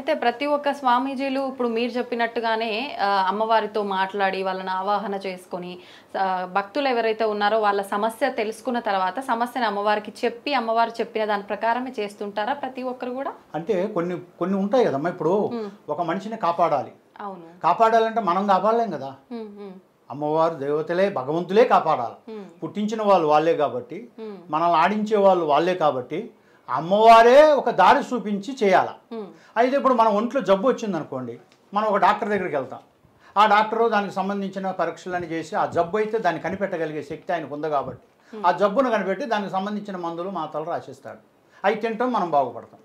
అయితే ప్రతి ఒక్క స్వామీజీలు ఇప్పుడు మీరు చెప్పినట్టుగానే అమ్మవారితో మాట్లాడి వాళ్ళని ఆవాహన చేసుకొని భక్తులు ఎవరైతే ఉన్నారో వాళ్ళ సమస్య తెలుసుకున్న తర్వాత సమస్యను అమ్మవారికి చెప్పి అమ్మవారు చెప్పిన దాని ప్రకారమే చేస్తుంటారా ప్రతి ఒక్కరు కూడా? అంటే కొన్ని కొన్ని ఉంటాయి కదమ్మా. ఇప్పుడు ఒక మనిషిని కాపాడాలి. అవును, కాపాడాలంటే మనం కాపాడలేం కదా. అమ్మవారు దేవతలే భగవంతులే కాపాడాలి. పుట్టించిన వాళ్ళు వాళ్ళే కాబట్టి, మనల్ని ఆడించే వాళ్ళు వాళ్ళే కాబట్టి అమ్మవారే ఒక దారి చూపించి చేయాలి. అయితే ఇప్పుడు మన ఒంట్లో జబ్బు వచ్చిందనుకోండి, మనం ఒక డాక్టర్ దగ్గరికి వెళ్తాం. ఆ డాక్టరు దానికి సంబంధించిన పరీక్షలన్నీ చేసి ఆ జబ్బు అయితే దాన్ని కనిపెట్టగలిగే శక్తి ఆయనకు ఉంది కాబట్టి ఆ జబ్బును కనిపెట్టి దానికి సంబంధించిన మందులు మాతలు రాసిస్తాడు. అవి తింటాం, మనం బాగుపడతాం.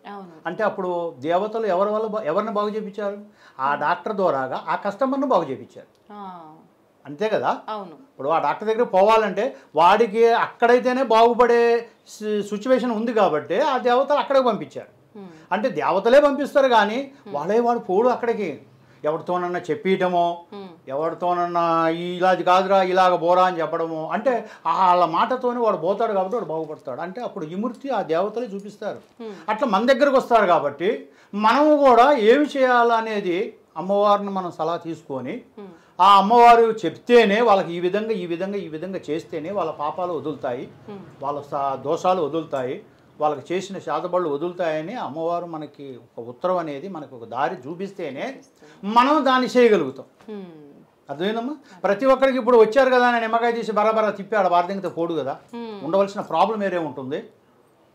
అంటే అప్పుడు దేవతలు ఎవరిని బాగు చేయించారు? ఆ డాక్టర్ ద్వారాగా ఆ కస్టమర్ను బాగు చేయించారు. అంతే కదా. ఇప్పుడు ఆ డాక్టర్ దగ్గర పోవాలంటే వాడికి అక్కడైతేనే బాగుపడే సిచ్యువేషన్ ఉంది కాబట్టి ఆ దేవతలు అక్కడికి పంపించారు. అంటే దేవతలే పంపిస్తారు కానీ వాడు పోడు అక్కడికి. ఎవరితోనన్నా చెప్పియటమో, ఎవరితోనన్నా ఇలాది కాదురా ఇలాగ బోరా అని చెప్పడము, అంటే వాళ్ళ మాటతోనే వాడు పోతాడు కాబట్టి వాడు బాగుపడతాడు. అంటే అప్పుడు విముక్తి ఆ దేవతలే చూపిస్తారు. అట్లా మన దగ్గరకు వస్తారు కాబట్టి మనము కూడా ఏమి చేయాలనేది అమ్మవారిని మనం సలహా తీసుకొని ఆ అమ్మవారు చెప్తేనే వాళ్ళకి ఈ విధంగా చేస్తేనే వాళ్ళ పాపాలు వదులుతాయి, వాళ్ళ దోషాలు వదులుతాయి, వాళ్ళకి చేసిన శాతబళ్ళు వదులుతాయని అమ్మవారు మనకి ఒక ఉత్తరం అనేది మనకు ఒక దారి చూపిస్తేనే మనం దాన్ని చేయగలుగుతాం. అర్థమైందమ్మా? ప్రతి ఒక్కరికి ఇప్పుడు వచ్చారు కదా అని నిమ్మకాయ తీసి బరాబరా తిప్పాడు వార్తంగితే పోడు కదా. ఉండవలసిన ప్రాబ్లం ఏరే ఉంటుంది.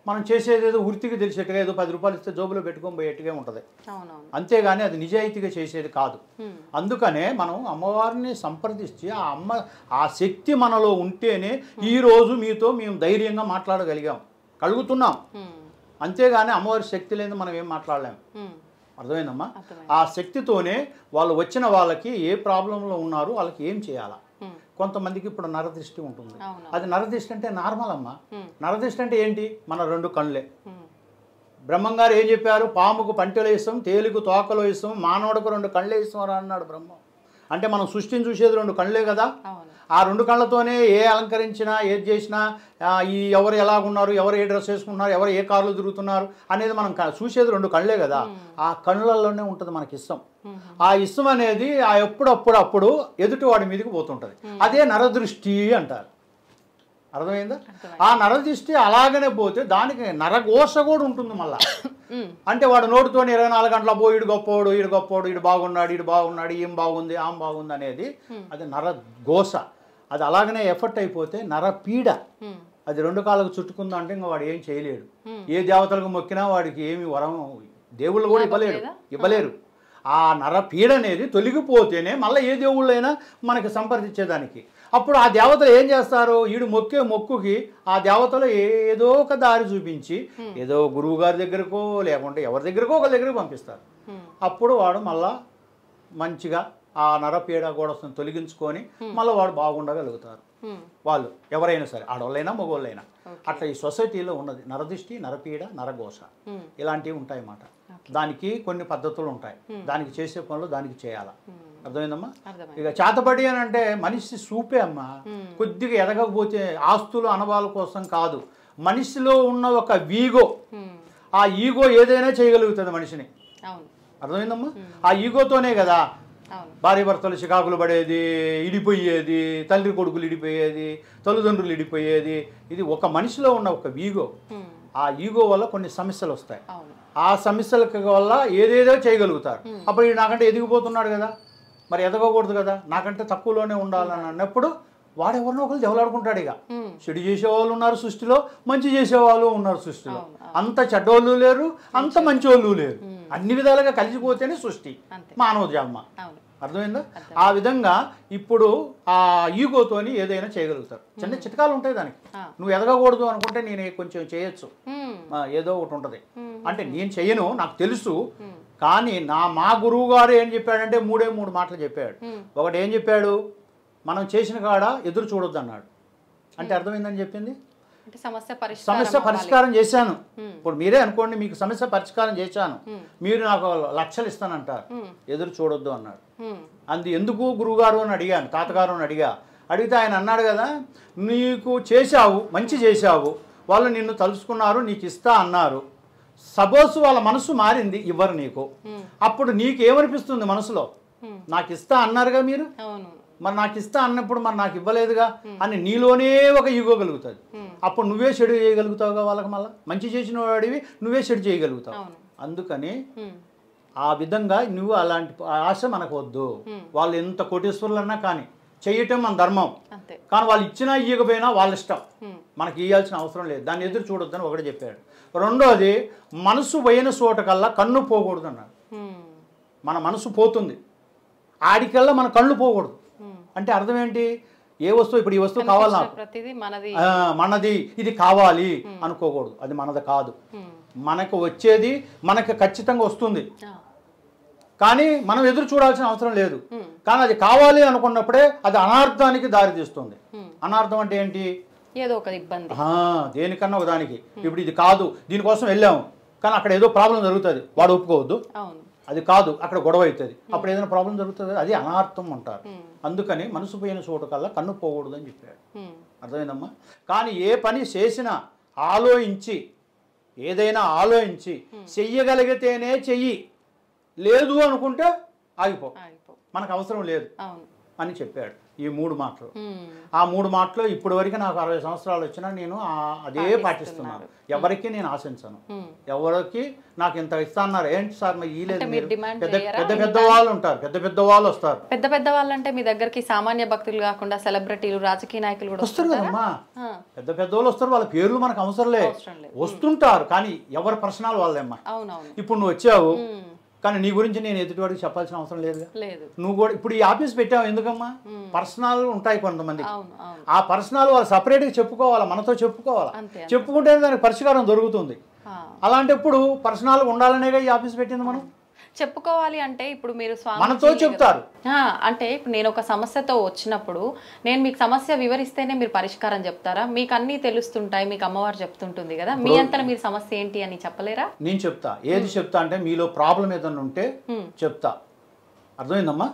మనం చేసేది ఏదో వృత్తికి తెలిసేట్టుగా ఏదో 10 రూపాయలు ఇస్తే జోబులో పెట్టుకొని పోయేట్టుగా ఉంటుంది. అంతేగాని అది నిజాయితీగా చేసేది కాదు. అందుకనే మనం అమ్మవారిని సంప్రదించి ఆ శక్తి మనలో ఉంటేనే ఈరోజు మీతో మేము ధైర్యంగా కలుగుతున్నాం. అంతేగాని అమ్మవారి శక్తి లేని మనం ఏం మాట్లాడలేము. అర్థమైందమ్మా? ఆ శక్తితోనే వాళ్ళు వచ్చిన వాళ్ళకి ఏ ప్రాబ్లంలో ఉన్నారు వాళ్ళకి ఏం చేయాలా. కొంతమందికి ఇప్పుడు నరదృష్టి ఉంటుంది. అది నరదృష్టి అంటే నార్మల్ అమ్మా. నరదృష్టి అంటే ఏంటి? మన 2 కళ్ళే. బ్రహ్మంగారు ఏం చెప్పారు? పాముకు పంటలో ఇస్తాం, తేలికు తోకలో ఇస్తాం, మానవుడికి 2 కళ్ళే ఇస్తాం అన్నాడు బ్రహ్మ. అంటే మనం సృష్టిని చూసేది 2 కళ్ళే కదా. ఆ 2 కళ్ళతోనే ఏ అలంకరించినా ఏది చేసినా ఎవరు ఎలాగున్నారు, ఎవరు ఏ డ్రెస్ వేసుకుంటున్నారు, ఎవరు ఏ కార్లు తిరుగుతున్నారు అనేది మనం చూసేది 2 కళ్ళే కదా. ఆ కళ్ళల్లోనే ఉంటుంది మనకి ఇష్టం. ఆ ఇష్టం అనేది ఆ ఎప్పుడప్పుడు ఎదుటి వాడి మీదకి పోతుంటుంది. అదే నరదృష్టి అంటారు. అర్థమైందా? ఆ నరదృష్టి అలాగనే పోతే దానికి నరఘోష కూడా ఉంటుంది మళ్ళా. అంటే వాడు నోటితో 24 గంటల పో ఈడు గొప్పోడు, ఈడు బాగున్నాడు, ఏం బాగుంది, ఆమె బాగుంది అనేది అది నరఘోష. అది అలాగనే ఎఫెక్ట్ అయిపోతే నరపీడ. అది 2 కాళ్ళకు చుట్టుకుందంటే ఇంకా వాడు ఏం చేయలేడు. ఏ దేవతలకు మొక్కినా వాడికి ఏమి వరం దేవుళ్ళు కూడా ఇవ్వలేరు. ఆ నరపీడ అనేది తొలగిపోతేనే మళ్ళీ ఏ దేవుళ్ళైనా మనకి సంప్రదించేదానికి. అప్పుడు ఆ దేవతలు ఏం చేస్తారు? ఈడు మొక్కుకి ఆ దేవతలు ఏదో ఒక దారి చూపించి ఏదో గురువు గారి దగ్గరకో లేకుంటే ఎవరి దగ్గరకో ఒక దగ్గరకు పంపిస్తారు. అప్పుడు వాడు మళ్ళా మంచిగా ఆ నరపీడ కూడా తొలగించుకొని మళ్ళీ వాడు బాగుండగలుగుతారు. వాళ్ళు ఎవరైనా సరే, ఆడవాళ్ళైనా మగవాళ్ళైనా. అట్లా ఈ సొసైటీలో ఉన్నది నరదృష్టి, నరపీడ, నరఘోష ఇలాంటివి ఉంటాయి అన్నమాట. దానికి కొన్ని పద్ధతులు ఉంటాయి. దానికి చేసే పనులు దానికి చేయాలా. అర్థమైందమ్మా? ఇక చేతబడి అని అంటే మనిషి చూపే అమ్మా. కొద్దిగా ఎదగకపోతే ఆస్తులు అనవాళ్ళ కోసం కాదు, మనిషిలో ఉన్న ఒక ఈగో. ఆ ఈగో ఏదైనా చేయగలుగుతుంది మనిషిని. అర్థమైందమ్మా? ఆ ఈగోతోనే కదా భార్య భర్తలు చికాకులు పడేది, ఇడిపోయేది, తల్లి కొడుకులు ఇడిపోయేది, తల్లిదండ్రులు ఇడిపోయేది. ఇది ఒక మనిషిలో ఉన్న ఒక ఈగో. ఆ ఈగో వల్ల కొన్ని సమస్యలు వస్తాయి. ఆ సమస్యల వల్ల ఏదేదో చేయగలుగుతారు. అప్పుడు నాకంటే ఎదిగిపోతున్నాడు కదా, మరి ఎదగకూడదు కదా, నాకంటే తక్కువలోనే ఉండాలని అన్నప్పుడు వాడెవరినో ఒకరు దెవలాడుకుంటాడు. ఇక చెడు చేసేవాళ్ళు ఉన్నారు సృష్టిలో, మంచి చేసేవాళ్ళు ఉన్నారు సృష్టిలో. అంత చెడ్డోళ్ళు లేరు, అంత మంచి వాళ్ళు లేరు. అన్ని విధాలుగా కలిసిపోతేనే సృష్టి, మానవ జన్మ. అర్థమైందా? ఆ విధంగా ఇప్పుడు ఆ ఈగోతోని ఏదైనా చేయగలుగుతారు. చిన్న చిట్కాలు ఉంటాయి దానికి. నువ్వు ఎదగకూడదు అనుకుంటే నేను కొంచెం చేయొచ్చు, ఏదో ఒకటి ఉంటుంది. అంటే నేను చెయ్యను, నాకు తెలుసు. కానీ మా గురువు గారు ఏం చెప్పాడంటే 3 మాటలు చెప్పాడు. ఒకటి ఏం చెప్పాడు? మనం చేసిన కాడ ఎదురు చూడొద్దు అన్నాడు. అంటే అర్థమైందని చెప్పింది, సమస్య పరిష్కారం చేశాను. ఇప్పుడు మీరే అనుకోండి, మీకు సమస్య పరిష్కారం చేశాను, మీరు నాకు లక్షలు ఇస్తానంటారు, ఎదురు చూడొద్దు అన్నాడు. ఎందుకు గురువుగారు అని అడిగాను, తాతగారు అని అడిగితే ఆయన అన్నాడు కదా, నీకు చేశావు, మంచి చేశావు, వాళ్ళు నిన్ను తలుచుకున్నారు, నీకు ఇస్తా అన్నారు, సపోజ్ వాళ్ళ మనసు మారింది, ఇవ్వరు నీకు, అప్పుడు నీకేమనిపిస్తుంది మనసులో? నాకు ఇస్తా అన్నారుగా మీరు, మరి నాకు ఇస్తా అన్నప్పుడు మరి నాకు ఇవ్వలేదుగా అని నీలోనే ఒక ఈగో కలుగుతుంది. అప్పుడు నువ్వే చెడు చేయగలుగుతావుగా వాళ్ళకి, మళ్ళీ మంచి చేసిన వాడివి నువ్వే చెడు చేయగలుగుతావు. అందుకని ఆ విధంగా నువ్వు అలాంటి ఆశ మనకు వద్దు. వాళ్ళు ఎంత కోటీశ్వరులన్నా కానీ చేయటం మన ధర్మం, కానీ వాళ్ళు ఇచ్చినా ఇవ్వకపోయినా వాళ్ళ ఇష్టం, మనకి ఇవ్వాల్సిన అవసరం లేదు. దాన్ని ఎదురు చూడొద్దని ఒకటి చెప్పాడు. రెండోది, మనసు పోయిన చోట కల్లా కన్ను పోకూడదు అన్నాడు. మన మనసు పోతుంది, ఆడికల్లా మన కళ్ళు పోకూడదు. అంటే అర్థం ఏంటి? ఏ వస్తువు, ఇప్పుడు ఈ వస్తువు కావాలి నాకు, మనది, ఇది కావాలి అనుకోకూడదు. అది మనది కాదు, మనకు వచ్చేది మనకు ఖచ్చితంగా వస్తుంది, కానీ మనం ఎదురు చూడాల్సిన అవసరం లేదు. కానీ అది కావాలి అనుకున్నప్పుడే అది అనార్థానికి దారి తీస్తుంది. అనార్థం అంటే ఏంటి? ఏదో ఒక ఇబ్బంది, దేనికన్నా ఒక దానికి. ఇప్పుడు ఇది కాదు, దీనికోసం వెళ్ళాము, కానీ అక్కడ ఏదో ప్రాబ్లం జరుగుతుంది, వాడు ఒప్పుకోవద్దు, అది కాదు, అక్కడ గొడవ అవుతుంది, అప్పుడు ఏదైనా ప్రాబ్లం జరుగుతుంది, అది అనార్థం అంటారు. అందుకని మనసు పోయిన చోటు కల్లా కన్ను పోకూడదు అని చెప్పాడు. అర్థమైందమ్మా? కానీ ఏ పని చేసినా ఆలోచించి, ఏదైనా ఆలోచించి చెయ్యగలిగితేనే చెయ్యి, లేదు అనుకుంటే ఆగిపో, మనకు అవసరం లేదు అని చెప్పాడు. ఈ 3 మాటలు. ఆ 3 మాటలు ఇప్పటి వరకు నాకు 60 సంవత్సరాలు వచ్చినా నేను అదే పాటిస్తున్నాను. ఎవరికి నేను ఆశించను. ఎవరికి నాకు ఇంత ఇస్తా అన్నారు, ఏంటి సార్ మరి ఈ లేదు, పెద్ద పెద్ద వాళ్ళు ఉంటారు, పెద్ద పెద్ద వాళ్ళు వస్తారు. పెద్ద పెద్ద వాళ్ళు అంటే మీ దగ్గరికి సామాన్య భక్తులు కాకుండా సెలబ్రిటీలు, రాజకీయ నాయకులు కూడా వస్తారు కదమ్మా. పెద్ద పెద్ద వాళ్ళు వస్తారు, వాళ్ళ పేర్లు మనకు అవసరం లేదు, వస్తుంటారు, కానీ ఎవరి పర్సనల్ వాళ్ళేమ్మా. ఇప్పుడు నువ్వు వచ్చావు, కానీ నీ గురించి నేను ఎదుటివాడికి చెప్పాల్సిన అవసరం లేదు. నువ్వు కూడా ఇప్పుడు ఈ ఆఫీస్ పెట్టావు ఎందుకమ్మా? పర్సనల్ ఉంటాయి కొంతమంది, ఆ పర్సనల్ వాళ్ళు సపరేట్గా చెప్పుకోవాలా, మనతో చెప్పుకోవాలా, చెప్పుకుంటేనే దానికి పరిష్కారం దొరుకుతుంది. అలాంటప్పుడు పర్సనల్గా ఉండాలనేగా ఈ ఆఫీస్ పెట్టింది. మనం చెప్పుకోవాలి అంటే ఇప్పుడు మీరు మనతో చెప్తారు, అంటే ఇప్పుడు నేను ఒక సమస్యతో వచ్చినప్పుడు నేను మీకు సమస్య వివరిస్తేనే మీరు పరిష్కారం చెప్తారా? మీకు అన్నీ తెలుస్తుంటాయి, మీకు అమ్మవారు చెప్తుంటుంది కదా, మీ అంతా మీరు సమస్య ఏంటి అని చెప్పలేరా? నేను చెప్తా. ఏది చెప్తా అంటే మీలో ప్రాబ్లం ఏదన్నా ఉంటే చెప్తా. అర్థమైందమ్మా?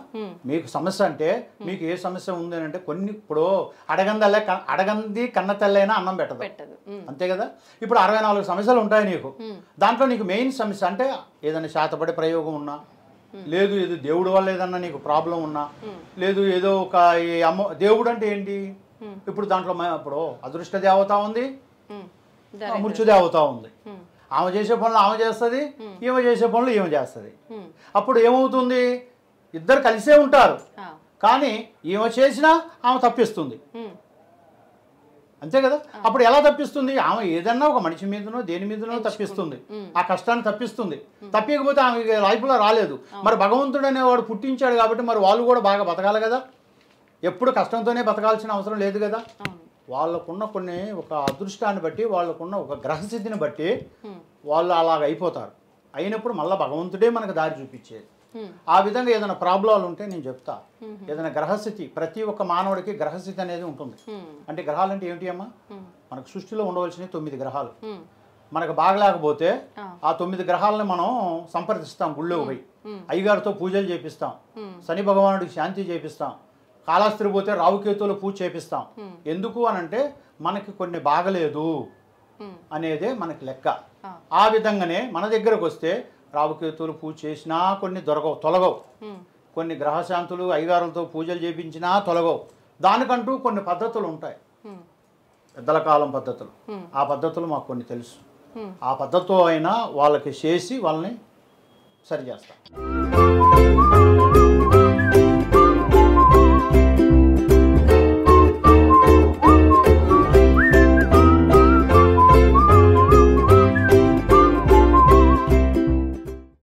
మీకు సమస్య అంటే మీకు ఏ సమస్య ఉంది అని అంటే, కొన్ని ఇప్పుడు అడగంది కన్న తెల్లైనా అన్నం పెట్టదు, అంతే కదా. ఇప్పుడు 64 సమస్యలు ఉంటాయి నీకు, దాంట్లో నీకు మెయిన్ సమస్య అంటే ఏదైనా శాతపడే ప్రయోగం ఉన్నా, లేదు ఏదో దేవుడు వల్ల ఏదన్నా నీకు ప్రాబ్లం ఉన్నా, లేదు ఏదో ఒక దేవుడు అంటే ఏంటి, ఇప్పుడు దాంట్లో ఇప్పుడు అదృష్ట దేవత ఉంది, మృత్యు దేవత ఉంది. ఆమె చేసే పనులు ఆమె చేస్తుంది, ఈమె చేసే పనులు ఈమె చేస్తుంది. అప్పుడు ఏమవుతుంది? ఇద్దరు కలిసే ఉంటారు, కానీ ఈమె చేసినా ఆమె తప్పిస్తుంది, అంతే కదా. అప్పుడు ఎలా తప్పిస్తుంది? ఆమె ఏదన్నా ఒక మనిషి మీదనో దేని మీదనో తప్పిస్తుంది, ఆ కష్టాన్ని తప్పిస్తుంది. తప్పికపోతే ఆమె లైఫ్లో రాలేదు. మరి భగవంతుడు అనేవాడు పుట్టించాడు కాబట్టి మరి వాళ్ళు కూడా బాగా బతకాలి కదా, ఎప్పుడు కష్టంతోనే బతకాల్సిన అవసరం లేదు కదా. వాళ్ళకున్న కొన్ని ఒక అదృష్టాన్ని బట్టి, వాళ్ళకున్న ఒక గ్రహస్థితిని బట్టి వాళ్ళు అలాగ అయిపోతారు. అయినప్పుడు మళ్ళీ భగవంతుడే మనకు దారి చూపించేది. ఆ విధంగా ఏదైనా ప్రాబ్లాలు ఉంటే నేను చెప్తా. ఏదైనా గ్రహస్థితి, ప్రతి ఒక్క మానవుడికి గ్రహస్థితి అనేది ఉంటుంది. అంటే గ్రహాలు అంటే ఏంటి అమ్మా? మనకు సృష్టిలో ఉండవలసినవి 9 గ్రహాలు. మనకు బాగలేకపోతే ఆ 9 గ్రహాలను మనం సంప్రదిస్తాం, గుళ్ళో పోయి అయ్యగారితో పూజలు చేపిస్తాం, శని భగవానుడికి శాంతి చేపిస్తాం, కాళహస్తి పోతే రావుకేతువుల పూజ చేపిస్తాం. ఎందుకు అనంటే మనకి కొన్ని బాగలేదు అనేదే మనకి లెక్క. ఆ విధంగానే మన దగ్గరకు వస్తే రావుకేతువులు పూజ చేసినా కొన్ని తొలగవు, కొన్ని గ్రహశాంతులు అయ్యగారులతో పూజలు చేపించినా తొలగవు. దానికంటూ కొన్ని పద్ధతులు ఉంటాయి, పెద్దల కాలం పద్ధతులు. ఆ పద్ధతులు మాకు కొన్ని తెలుసు. ఆ పద్ధతితో అయినా వాళ్ళకి చేసి వాళ్ళని సరి చేస్తాం.